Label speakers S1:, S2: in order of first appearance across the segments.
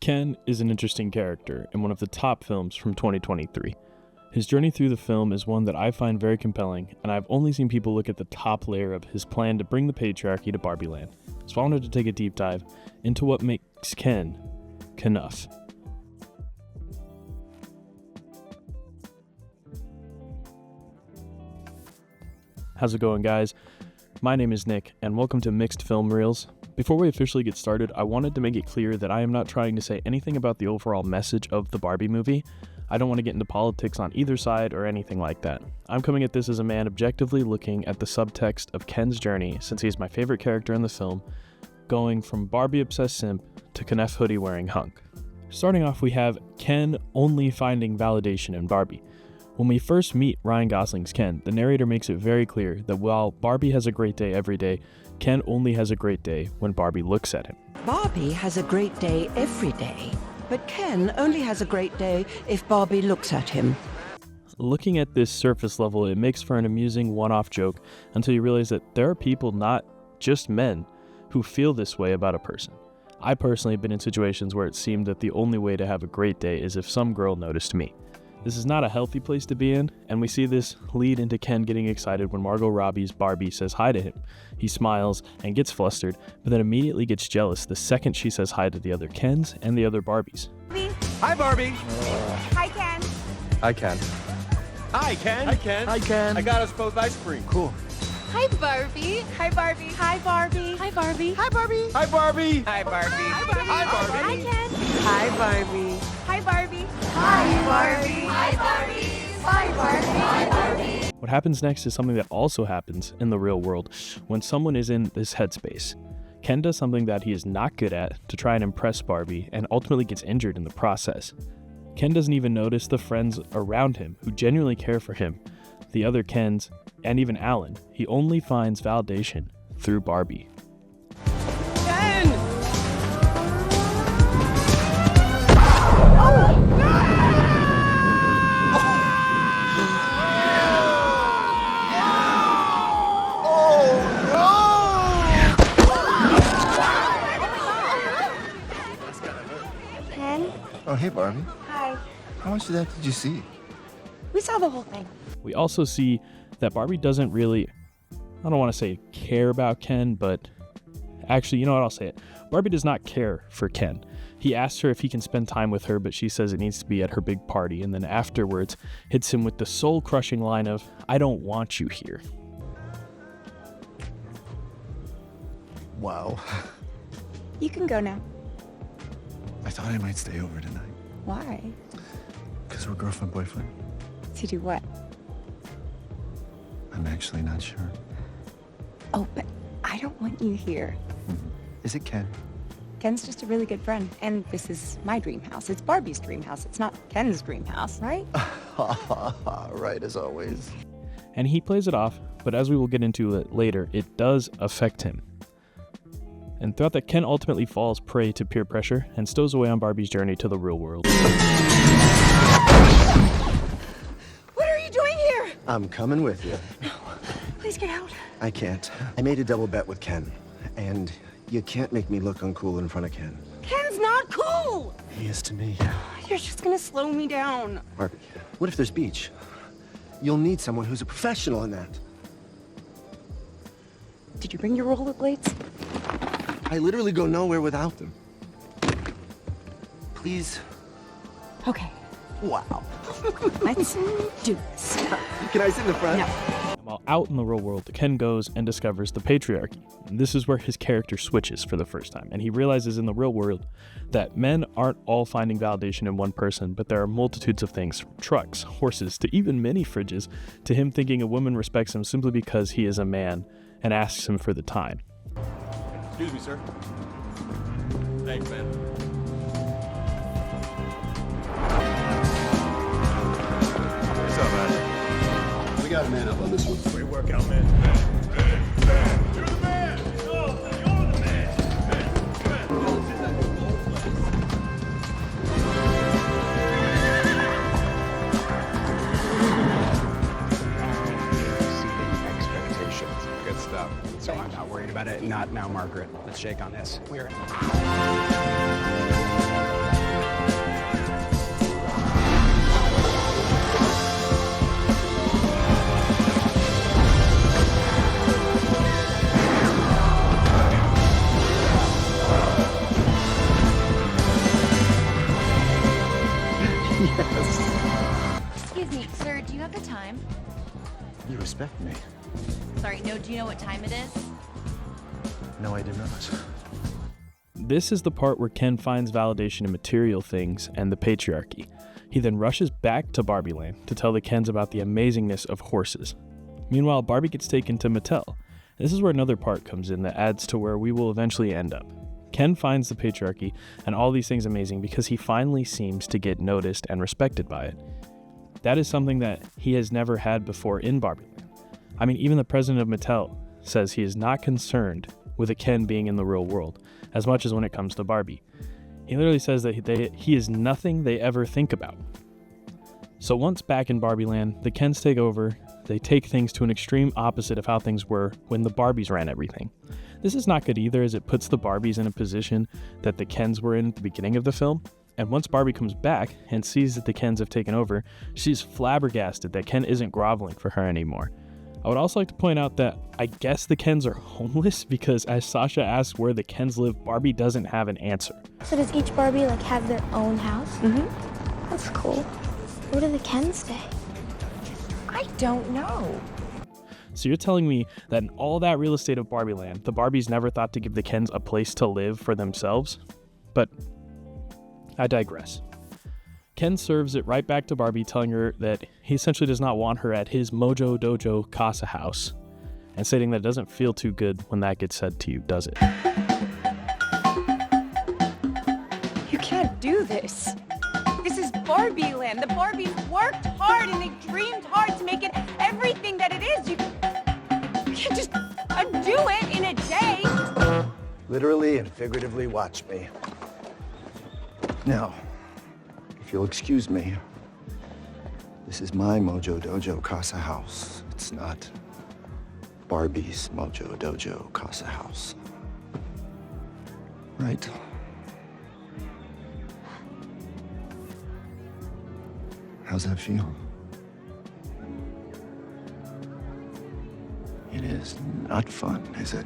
S1: Ken is an interesting character and one of the top films from 2023. His journey through the film is one that I find very compelling, and I've only seen people look at the top layer of his plan to bring the patriarchy to Barbie Land. So I wanted to take a deep dive into what makes Ken Kenough. How's it going, guys? My name is Nick, and welcome to Mixed Film Reels. Before we officially get started, I wanted to make it clear that I am not trying to say anything about the overall message of the Barbie movie. I don't want to get into politics on either side or anything like that. I'm coming at this as a man objectively looking at the subtext of Ken's journey, since he's my favorite character in the film, going from Barbie-obsessed simp to Kenough hoodie-wearing hunk. Starting off, we have Ken only finding validation in Barbie. When we first meet Ryan Gosling's Ken, the narrator makes it very clear that while Barbie has a great day every day, Ken only has a great day when Barbie looks at him.
S2: Barbie has a great day every day, but Ken only has a great day if Barbie looks at him.
S1: Looking at this surface level, it makes for an amusing one-off joke until you realize that there are people, not just men, who feel this way about a person. I personally have been in situations where it seemed that the only way to have a great day is if some girl noticed me. This is not a healthy place to be in, and we see this lead into Ken getting excited when Margot Robbie's Barbie says hi to him. He smiles and gets flustered, but then immediately gets jealous the second she says hi to the other Kens and the other Barbies.
S3: Hi, Barbie.
S4: Hi, Ken.
S3: Hi, Ken. Hi, Ken.
S5: Hi, Ken.
S3: Hi, Ken.
S5: I got us both ice cream.
S3: Cool.
S4: Hi, Barbie. Hi, Barbie. Hi, Barbie. Hi, Barbie. Hi, Barbie.
S5: Hi, Barbie.
S4: Hi, Barbie. Hi, Barbie.
S5: Hi, Barbie.
S4: Hi, Ken.
S2: Hi, Barbie.
S4: Hi, Barbie. Hi, Barbie. Hi, Barbie. Hi, Barbie. Hi, Barbie.
S1: What happens next is something that also happens in the real world when someone is in this headspace. Ken does something that he is not good at to try and impress Barbie and ultimately gets injured in the process. Ken doesn't even notice the friends around him who genuinely care for him, the other Kens, and even Alan. He only finds validation through Barbie.
S5: Ken!
S4: Ken?
S3: Oh, hey, Barbie.
S4: Hi.
S3: How much of that did you see?
S4: We saw the whole thing.
S1: We also see that Barbie doesn't really, I don't want to say care about Ken, but actually, you know what, I'll say it. Barbie does not care for Ken. He asks her if he can spend time with her, but she says it needs to be at her big party, and then afterwards hits him with the soul-crushing line of, "I don't want you here."
S3: Wow.
S4: You can go now.
S3: I thought I might stay over tonight.
S4: Why?
S3: Because we're girlfriend-boyfriend.
S4: To do what?
S3: I'm actually not sure.
S4: Oh, but I don't want you here.
S3: Is it Ken?
S4: Ken's just a really good friend, and this is my dream house. It's Barbie's dream house. It's not Ken's dream house, right?
S3: Right, as always.
S1: And he plays it off, but as we will get into it later, it does affect him. And throughout that, Ken ultimately falls prey to peer pressure and stows away on Barbie's journey to the real world.
S4: What are you doing here?
S6: I'm coming with you.
S4: Please get out.
S6: I can't. I made a double bet with Ken, and you can't make me look uncool in front of Ken.
S4: Ken's not cool.
S6: He is to me.
S4: You're just gonna slow me down.
S6: Barbie, what if there's beach? You'll need someone who's a professional in that.
S4: Did you bring your rollerblades?
S6: I literally go nowhere without them. Please.
S4: Okay.
S6: Wow.
S4: Let's do this.
S6: Can I sit in the front?
S4: No.
S1: While out in the real world, Ken goes and discovers the patriarchy. And this is where his character switches for the first time, and he realizes in the real world that men aren't all finding validation in one person, but there are multitudes of things, from trucks, horses, to even mini fridges, to him thinking a woman respects him simply because he is a man and asks him for the time.
S5: Excuse me, sir. Thanks, man. What's up, man?
S7: We got a man up on this one.
S5: Great workout, man. You're the man! You're the man!
S8: Expectations. Good stuff. So I'm not worried about it. Not now, Margaret. Let's shake on this. We're
S3: Yes.
S9: Excuse me, sir, do you have the time?
S3: You respect me.
S9: Sorry, no, do you know what time it is?
S3: No, I do not.
S1: This is the part where Ken finds validation in material things and the patriarchy. He then rushes back to Barbie Land to tell the Kens about the amazingness of horses. Meanwhile, Barbie gets taken to Mattel. This is where another part comes in that adds to where we will eventually end up. Ken finds the patriarchy and all these things amazing because he finally seems to get noticed and respected by it. That is something that he has never had before in Barbie Land. I mean, even the president of Mattel says he is not concerned with a Ken being in the real world as much as when it comes to Barbie. He literally says that he is nothing they ever think about. So once back in Barbie Land, the Kens take over. They take things to an extreme opposite of how things were when the Barbies ran everything. This is not good either, as it puts the Barbies in a position that the Kens were in at the beginning of the film. And once Barbie comes back and sees that the Kens have taken over, she's flabbergasted that Ken isn't groveling for her anymore. I would also like to point out that I guess the Kens are homeless because as Sasha asks where the Kens live, Barbie doesn't have an answer.
S10: So does each Barbie have their own house?
S4: Mm-hmm.
S10: That's cool. Where do the Kens stay?
S4: I don't know.
S1: So you're telling me that in all that real estate of Barbie Land, the Barbies never thought to give the Kens a place to live for themselves? But I digress. Ken serves it right back to Barbie, telling her that he essentially does not want her at his Mojo Dojo Casa house, and stating that it doesn't feel too good when that gets said to you, does it?
S4: You can't do this. This is Barbie Land. The Barbies worked hard and they dreamed hard to make it everything that it is. You can't just undo it in a day.
S6: Literally and figuratively, watch me. Now, if you'll excuse me, this is my Mojo Dojo Casa house. It's not Barbie's Mojo Dojo Casa house. Right? How's that feel? It is not fun, is it?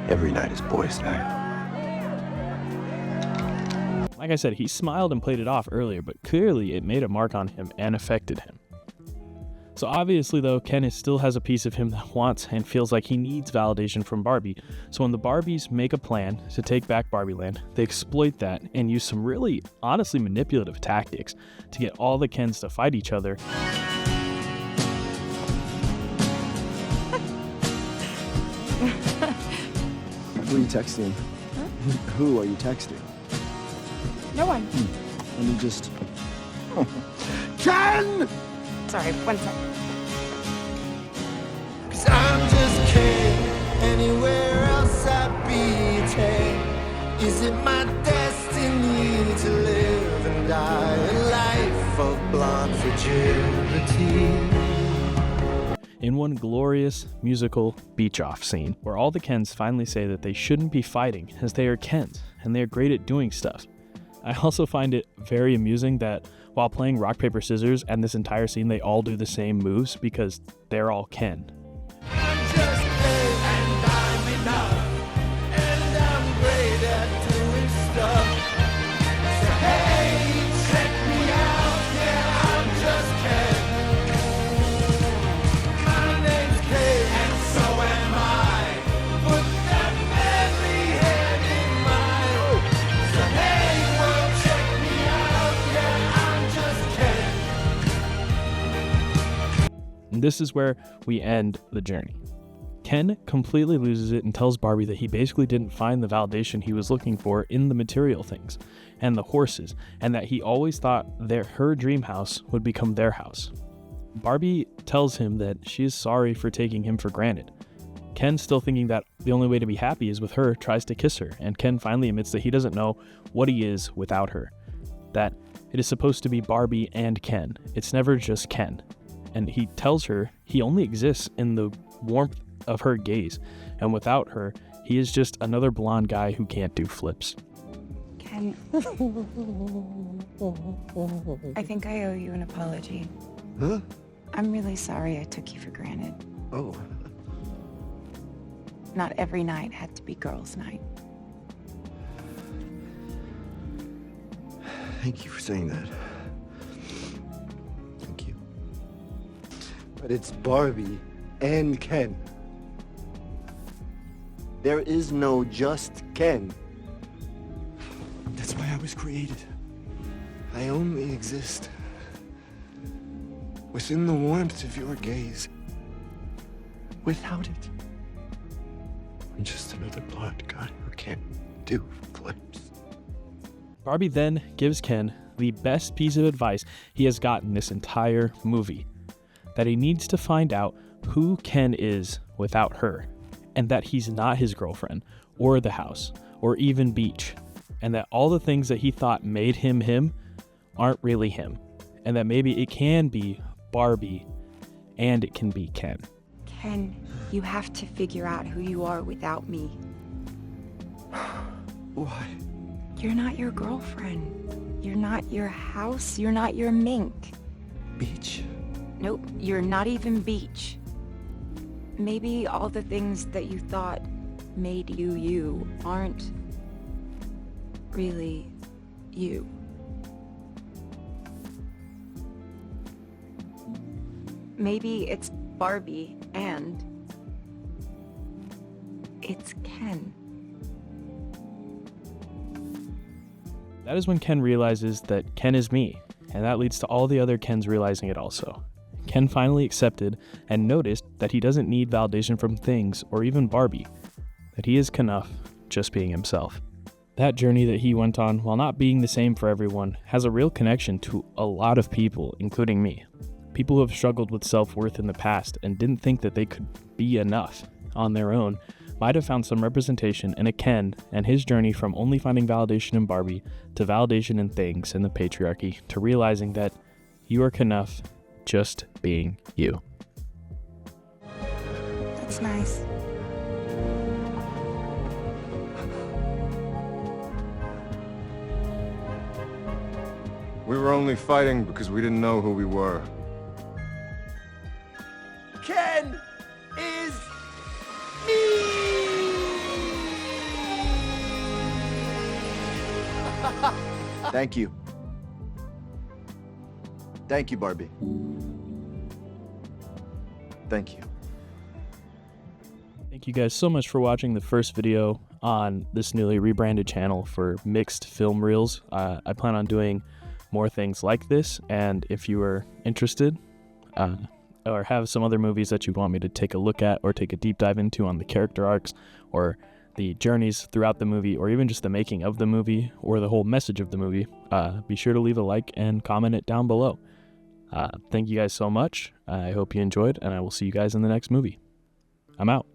S6: Every night is boys' night.
S1: Like I said, he smiled and played it off earlier, but clearly it made a mark on him and affected him. So obviously though, Ken still has a piece of him that wants and feels like he needs validation from Barbie. So when the Barbies make a plan to take back Barbie Land, they exploit that and use some really honestly manipulative tactics to get all the Kens to fight each other.
S3: Who are you texting?
S4: Huh?
S3: Who are you texting?
S4: No one.
S3: Let me just... Ken!
S4: Sorry, one sec.
S11: 'Cause I'm just kidding. Anywhere else I'd be taken. Is it my destiny to live and die a life of blonde fragility?
S1: In one glorious musical beach-off scene, where all the Kens finally say that they shouldn't be fighting as they are Kens, and they are great at doing stuff. I also find it very amusing that while playing rock, paper, scissors and this entire scene, they all do the same moves because they're all Ken.
S11: I'm just paid and I'm enough, and I'm great at doing stuff. So hey, check me out, yeah, I'm just Ken. My name's Ken, and so am I. Put that manly head in mine. So hey, well, check me out, yeah, I'm just Ken.
S1: And this is where we end the journey. Ken completely loses it and tells Barbie that he basically didn't find the validation he was looking for in the material things and the horses, and that he always thought her dream house would become their house. Barbie tells him that she is sorry for taking him for granted. Ken, still thinking that the only way to be happy is with her, tries to kiss her, and Ken finally admits that he doesn't know what he is without her. That it is supposed to be Barbie and Ken. It's never just Ken. And he tells her he only exists in the warmth of her gaze, and without her, he is just another blonde guy who can't do flips.
S4: Ken, I think I owe you an apology.
S6: Huh?
S4: I'm really sorry I took you for granted.
S6: Oh.
S4: Not every night had to be girls' night.
S6: Thank you for saying that. Thank you. But it's Barbie and Ken. There is no just Ken. That's why I was created. I only exist within the warmth of your gaze. Without it, I'm just another blonde guy who can't do flips.
S1: Barbie then gives Ken the best piece of advice he has gotten this entire movie, that he needs to find out who Ken is without her, and that he's not his girlfriend, or the house, or even Beach, and that all the things that he thought made him him aren't really him, and that maybe it can be Barbie and it can be Ken.
S4: Ken, you have to figure out who you are without me.
S6: Why?
S4: You're not your girlfriend. You're not your house. You're not your mink.
S6: Beach?
S4: Nope, you're not even Beach. Maybe all the things that you thought made you you aren't really you. Maybe it's Barbie and it's Ken.
S1: That is when Ken realizes that Ken is me, and that leads to all the other Kens realizing it also. Ken finally accepted and noticed that he doesn't need validation from things or even Barbie, that he is enough just being himself. That journey that he went on, while not being the same for everyone, has a real connection to a lot of people, including me. People who have struggled with self-worth in the past and didn't think that they could be enough on their own might have found some representation in a Ken and his journey from only finding validation in Barbie to validation in things and the patriarchy to realizing that you are enough just being you.
S4: That's nice.
S8: We were only fighting because we didn't know who we were.
S6: Ken is me! Thank you. Thank you, Barbie. Thank you.
S1: Thank you guys so much for watching the first video on this newly rebranded channel for Mixed Film Reels. I plan on doing more things like this, and if you are interested or have some other movies that you want me to take a look at or take a deep dive into on the character arcs or the journeys throughout the movie or even just the making of the movie or the whole message of the movie, be sure to leave a like and comment it down below. Thank you guys so much. I hope you enjoyed, and I will see you guys in the next movie. I'm out.